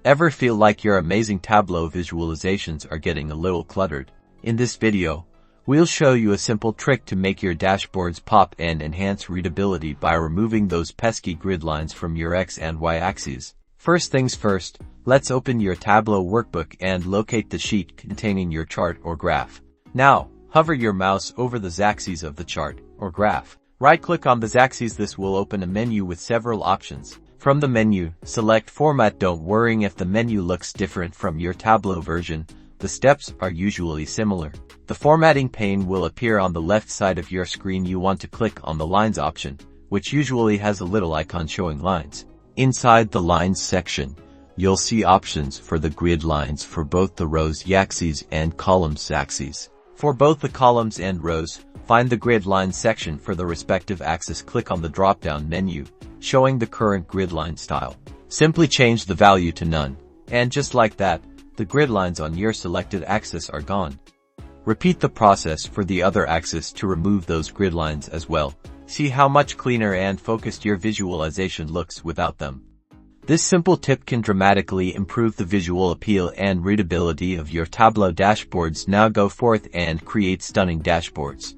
Ever feel like your amazing Tableau visualizations are getting a little cluttered? In this video, we'll show you a simple trick to make your dashboards pop and enhance readability by removing those pesky grid lines from your X and Y axes. First things first, let's open your Tableau workbook and locate the sheet containing your chart or graph. Now, hover your mouse over the axes of the chart or graph. Right-click on the axes. This will open a menu with several options. From the menu, select Format. Don't worry if the menu looks different from your Tableau version. The steps are usually similar. The formatting pane will appear on the left side of your screen. You want to click on the Lines option, which usually has a little icon showing lines. Inside the Lines section, you'll see options for the grid lines for both the rows axes and columns axes. For both the columns and rows, find the grid lines section for the respective axis. Click on the drop-down menu, showing the current grid line style. Simply change the value to none. And just like that, the grid lines on your selected axis are gone. Repeat the process for the other axis to remove those grid lines as well. See how much cleaner and focused your visualization looks without them. This simple tip can dramatically improve the visual appeal and readability of your Tableau dashboards. Now go forth and create stunning dashboards.